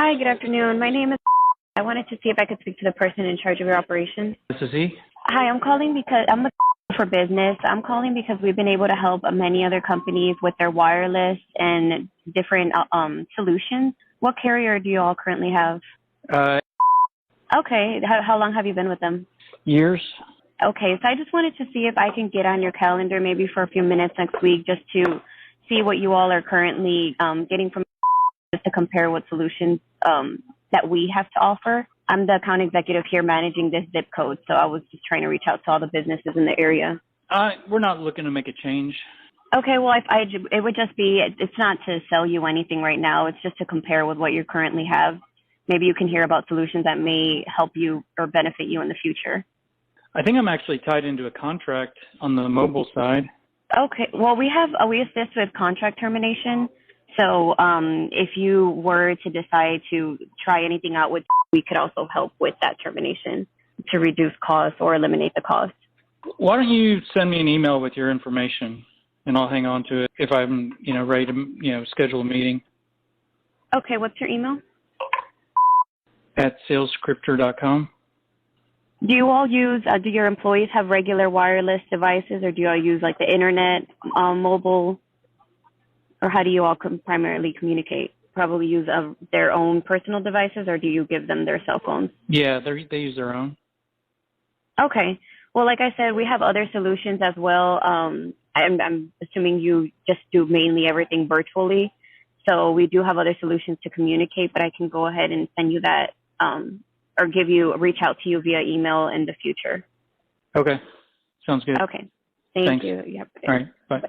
Hi, good afternoon. My name is. I wanted to see if I could speak to the person in charge of your operations. This is he. Hi, I'm calling because I'm looking for business. I'm calling because we've been able to help many other companies with their wireless and different solutions. What carrier do you all currently have? Okay. How long have you been with them? Years. Okay, so I just wanted to see if I can get on your calendar maybe for a few minutes next week just to see what you all are currently getting from just to compare what solutions that we have to offer. I'm the account executive here managing this zip code, so I was just trying to reach out to all the businesses in the area. We're not looking to make a change. Okay, well, it would just be, it's not to sell you anything right now. It's just to compare with what you currently have. Maybe you can hear about solutions that may help you or benefit you in the future. I think I'm actually tied into a contract on the mobile side. Okay, well, we assist with contract termination. So if you were to decide to try anything out with, we could also help with that termination to reduce costs or eliminate the cost. Why don't you send me an email with your information, and I'll hang on to it if I'm, ready to, schedule a meeting. Okay, what's your email? At salescriptor.com. Do you all use, do your employees have regular wireless devices, or do you all use like the internet, mobile, or how do you all primarily communicate? Probably use their own personal devices, or do you give them their cell phones? Yeah, they use their own. Okay. Well, like I said, we have other solutions as well. I'm assuming you just do mainly everything virtually. So we do have other solutions to communicate, but I can go ahead and send you that or reach out to you via email in the future. Okay. Sounds good. Okay. Thanks. You. Yep. All right. Bye.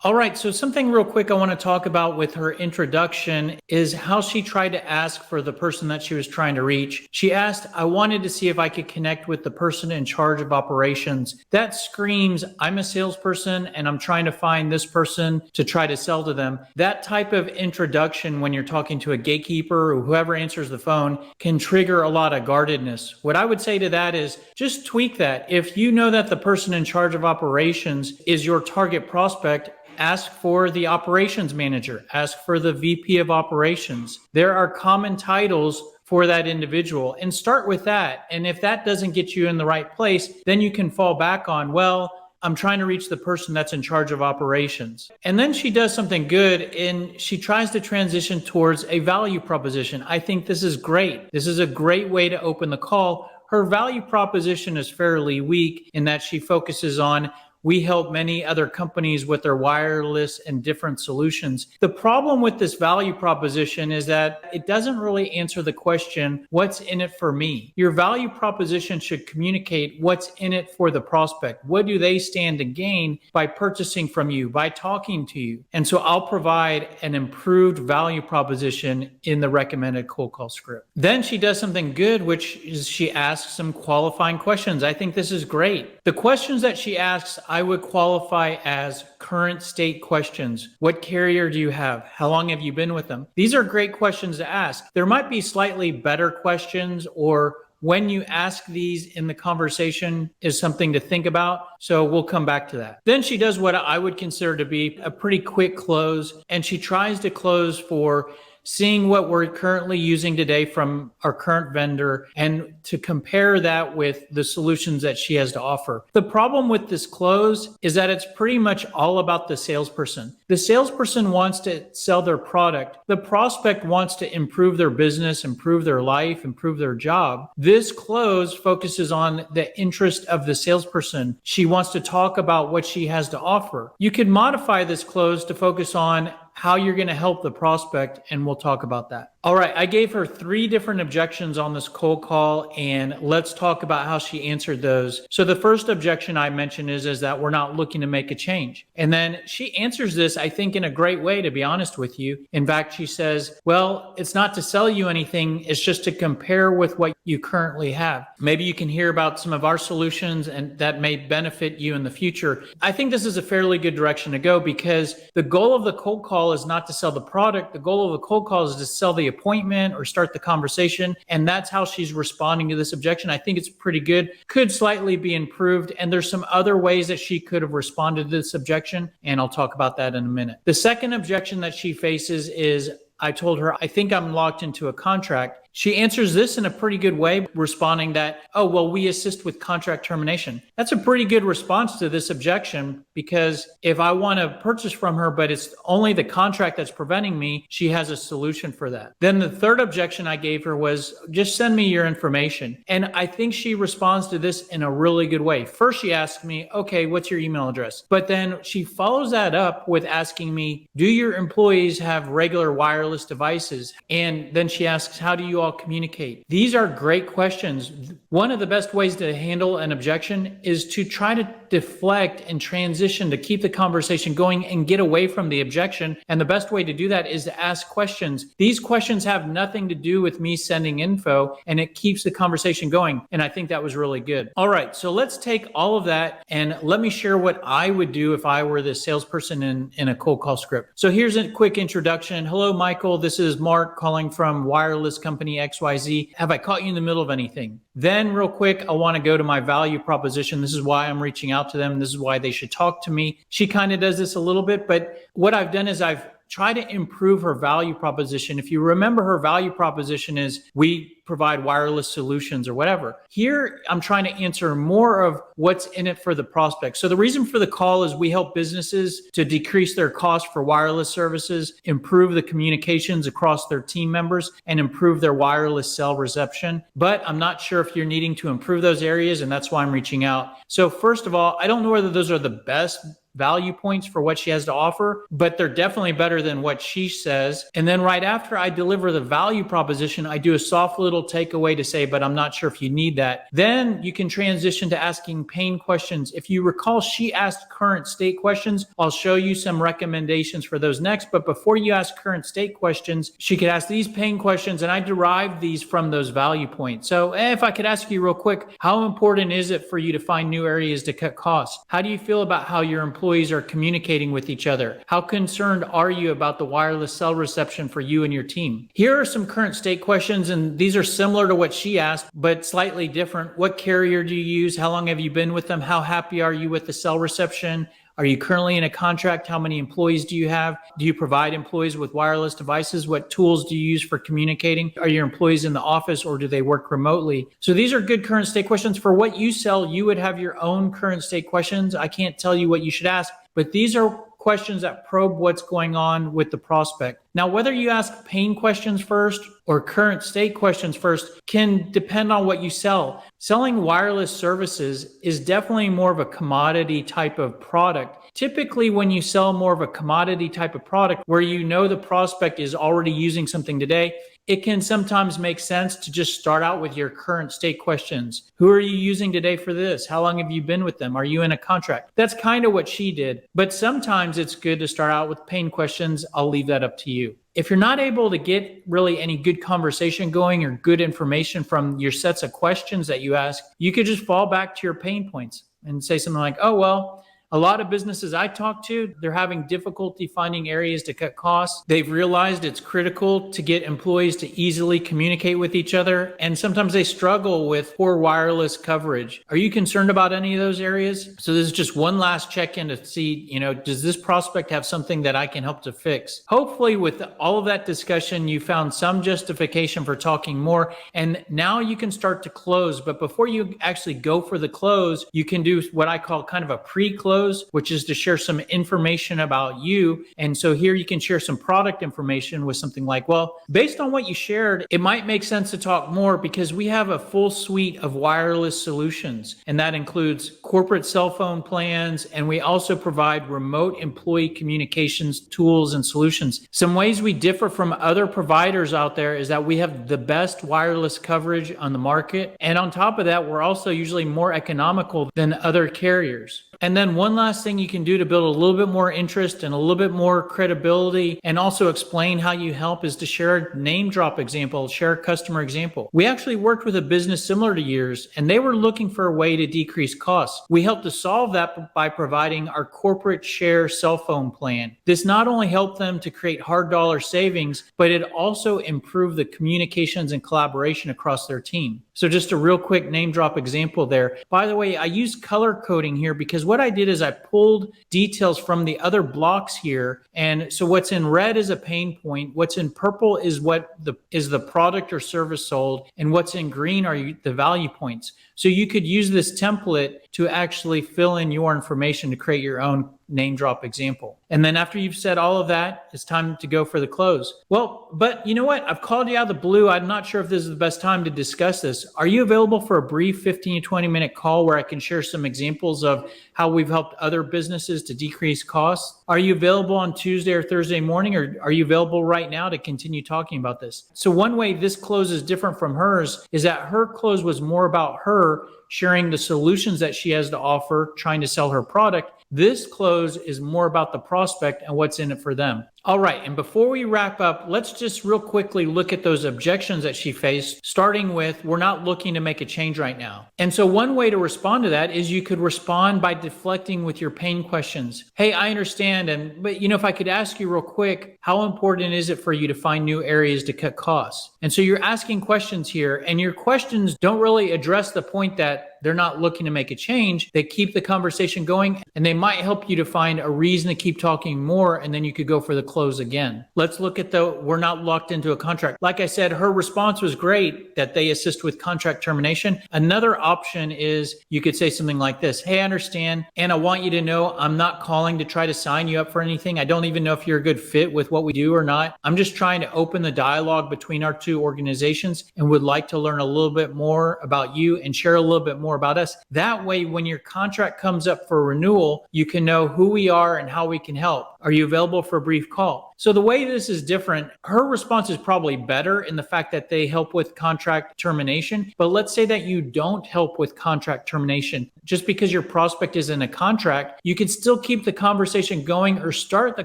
All right, so something real quick I want to talk about with her introduction is how she tried to ask for the person that she was trying to reach. She asked, I wanted to see if I could connect with the person in charge of operations. That screams, I'm a salesperson and I'm trying to find this person to try to sell to them. That type of introduction when you're talking to a gatekeeper or whoever answers the phone can trigger a lot of guardedness. What I would say to that is just tweak that. If you know that the person in charge of operations is your target prospect, ask for the operations manager, ask for the VP of operations. There are common titles for that individual and start with that. And if that doesn't get you in the right place, then you can fall back on, well, I'm trying to reach the person that's in charge of operations. And then she does something good and she tries to transition towards a value proposition. I think this is great. This is a great way to open the call. Her value proposition is fairly weak in that she focuses on we help many other companies with their wireless and different solutions. The problem with this value proposition is that it doesn't really answer the question, what's in it for me? Your value proposition should communicate what's in it for the prospect. What do they stand to gain by purchasing from you, by talking to you? And so I'll provide an improved value proposition in the recommended cold call script. Then she does something good, which is she asks some qualifying questions. I think this is great. The questions that she asks, I would qualify as current state questions. What carrier do you have? How long have you been with them? These are great questions to ask. There might be slightly better questions, or when you ask these in the conversation is something to think about. So we'll come back to that. Then she does what I would consider to be a pretty quick close, and she tries to close for seeing what we're currently using today from our current vendor and to compare that with the solutions that she has to offer. The problem with this close is that it's pretty much all about the salesperson. The salesperson wants to sell their product. The prospect wants to improve their business, improve their life, improve their job. This close focuses on the interest of the salesperson. She wants to talk about what she has to offer. You could modify this close to focus on how you're going to help the prospect, and we'll talk about that. All right, I gave her 3 different objections on this cold call, and let's talk about how she answered those. So the first objection I mentioned is that we're not looking to make a change. And then she answers this, I think, in a great way, to be honest with you. In fact, she says, well, it's not to sell you anything. It's just to compare with what you currently have. Maybe you can hear about some of our solutions and that may benefit you in the future. I think this is a fairly good direction to go because the goal of the cold call is not to sell the product. The goal of the cold call is to sell the appointment or start the conversation. And that's how she's responding to this objection. I think it's pretty good. Could slightly be improved. And there's some other ways that she could have responded to this objection. And I'll talk about that in a minute. The second objection that she faces is I told her, I think I'm locked into a contract. She answers this in a pretty good way, responding that, oh, well, we assist with contract termination. That's a pretty good response to this objection, because if I want to purchase from her, but it's only the contract that's preventing me, she has a solution for that. Then the third objection I gave her was, just send me your information. And I think she responds to this in a really good way. First, she asked me, okay, what's your email address? But then she follows that up with asking me, do your employees have regular wireless devices? And then she asks, how do you all communicate? These are great questions. One of the best ways to handle an objection is to try to deflect and transition to keep the conversation going and get away from the objection. And the best way to do that is to ask questions. These questions have nothing to do with me sending info, and it keeps the conversation going. And I think that was really good. All right, so let's take all of that and let me share what I would do if I were the salesperson in a cold call script. So here's a quick introduction. Hello, Michael. This is Mark calling from wireless company XYZ. Have I caught you in the middle of anything? Then real quick, I want to go to my value proposition. This is why I'm reaching out to them. This is why they should talk to me. She kind of does this a little bit, but what I've done is I've tried to improve her value proposition. If you remember, her value proposition is we provide wireless solutions or whatever. Here, I'm trying to answer more of what's in it for the prospect. So the reason for the call is we help businesses to decrease their cost for wireless services, improve the communications across their team members, and improve their wireless cell reception. But I'm not sure if you're needing to improve those areas, and that's why I'm reaching out. So first of all, I don't know whether those are the best value points for what she has to offer, but they're definitely better than what she says. And then right after I deliver the value proposition, I do a soft little takeaway to say, but I'm not sure if you need that. Then you can transition to asking pain questions. If you recall, she asked current state questions. I'll show you some recommendations for those next. But before you ask current state questions, she could ask these pain questions, and I derived these from those value points. So if I could ask you real quick, how important is it for you to find new areas to cut costs? How do you feel about how your employees are communicating with each other? How concerned are you about the wireless cell reception for you and your team? Here are some current state questions, and these are similar to what she asked, but slightly different. What carrier do you use? How long have you been with them? How happy are you with the cell reception? Are you currently in a contract? How many employees do you have? Do you provide employees with wireless devices? What tools do you use for communicating? Are your employees in the office or do they work remotely? So these are good current state questions. For what you sell, you would have your own current state questions. I can't tell you what you should ask, but these are questions that probe what's going on with the prospect. Now, whether you ask pain questions first or current state questions first can depend on what you sell. Selling wireless services is definitely more of a commodity type of product. Typically, when you sell more of a commodity type of product where you know the prospect is already using something today, it can sometimes make sense to just start out with your current state questions. Who are you using today for this? How long have you been with them? Are you in a contract? That's kind of what she did. But sometimes it's good to start out with pain questions. I'll leave that up to you. If you're not able to get really any good conversation going or good information from your sets of questions that you ask, you could just fall back to your pain points and say something like, oh, well, a lot of businesses I talk to, they're having difficulty finding areas to cut costs. They've realized it's critical to get employees to easily communicate with each other, and sometimes they struggle with poor wireless coverage. Are you concerned about any of those areas? So this is just one last check-in to see, does this prospect have something that I can help to fix? Hopefully with all of that discussion, you found some justification for talking more, and now you can start to close. But before you actually go for the close, you can do what I call kind of a pre-close, which is to share some information about you. And so here you can share some product information with something like, well, based on what you shared, it might make sense to talk more because we have a full suite of wireless solutions. And that includes corporate cell phone plans. And we also provide remote employee communications tools and solutions. Some ways we differ from other providers out there is that we have the best wireless coverage on the market. And on top of that, we're also usually more economical than other carriers. And then one last thing you can do to build a little bit more interest and a little bit more credibility and also explain how you help is to share a name drop example, share a customer example. We actually worked with a business similar to yours, and they were looking for a way to decrease costs. costs. We help to solve that by providing our corporate share cell phone plan. This not only helped them to create hard dollar savings, but it also improved the communications and collaboration across their team. So just a real quick name drop example there. By the way, I used color coding here because what I did is I pulled details from the other blocks here. And so what's in red is a pain point. What's in purple is what is the product or service sold. And what's in green are the value points. So you could use this template to actually fill in your information to create your own name drop example. And then after you've said all of that, it's time to go for the close. Well, but you know what? I've called you out of the blue. I'm not sure if this is the best time to discuss this. Are you available for a brief 15 to 20 minute call where I can share some examples of how we've helped other businesses to decrease costs? Are you available on Tuesday or Thursday morning, or are you available right now to continue talking about this? So one way this close is different from hers is that her close was more about her sharing the solutions that she has to offer, trying to sell her product. This close is more about the prospect and what's in it for them. All right, and before we wrap up, let's just real quickly look at those objections that she faced, starting with, we're not looking to make a change right now. And so one way to respond to that is you could respond by deflecting with your pain questions. Hey, I understand, but if I could ask you real quick, how important is it for you to find new areas to cut costs? And so you're asking questions here, and your questions don't really address the point that they're not looking to make a change. They keep the conversation going, and they might help you to find a reason to keep talking more, and then you could go for the close again. Let's look at we're not locked into a contract. Like I said, her response was great that they assist with contract termination. Another option is you could say something like this. Hey, I understand, and I want you to know I'm not calling to try to sign you up for anything. I don't even know if you're a good fit with what we do or not. I'm just trying to open the dialogue between our two organizations and would like to learn a little bit more about you and share a little bit more about us. That way, when your contract comes up for renewal, you can know who we are and how we can help. Are you available for a brief call? So the way this is different, her response is probably better in the fact that they help with contract termination. But let's say that you don't help with contract termination. Just because your prospect is in a contract, you can still keep the conversation going or start the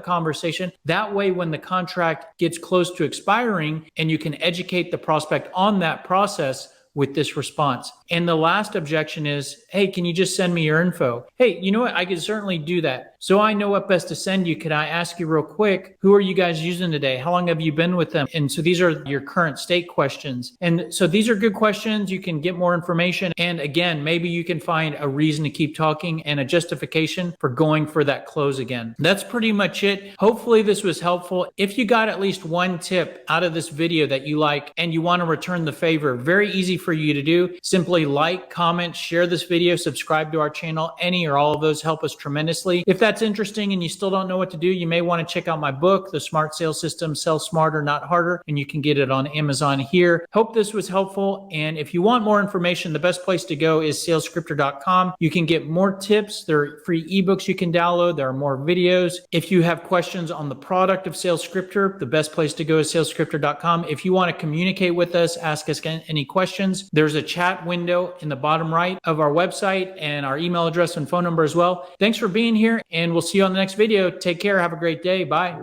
conversation. That way, when the contract gets close to expiring and you can educate the prospect on that process with this response. And the last objection is, hey, can you just send me your info? Hey, you know what? I can certainly do that. So I know what best to send you. Could I ask you real quick, who are you guys using today? How long have you been with them? And so these are your current state questions. And so these are good questions. You can get more information. And again, maybe you can find a reason to keep talking and a justification for going for that close again. That's pretty much it. Hopefully this was helpful. If you got at least one tip out of this video that you like and you want to return the favor, very easy for you to do. Simply like, comment, share this video, subscribe to our channel. Any or all of those help us tremendously. If that's interesting and you still don't know what to do, you may want to check out my book, The Smart Sales System, Sell Smarter, Not Harder, and you can get it on Amazon here. Hope this was helpful. And if you want more information, the best place to go is salesscripter.com. You can get more tips. There are free ebooks you can download. There are more videos. If you have questions on the product of SalesScripter, the best place to go is salesscripter.com. If you want to communicate with us, ask us any questions, there's a chat window in the bottom right of our website and our email address and phone number as well. Thanks for being here, and we'll see you on the next video. Take care. Have a great day. Bye.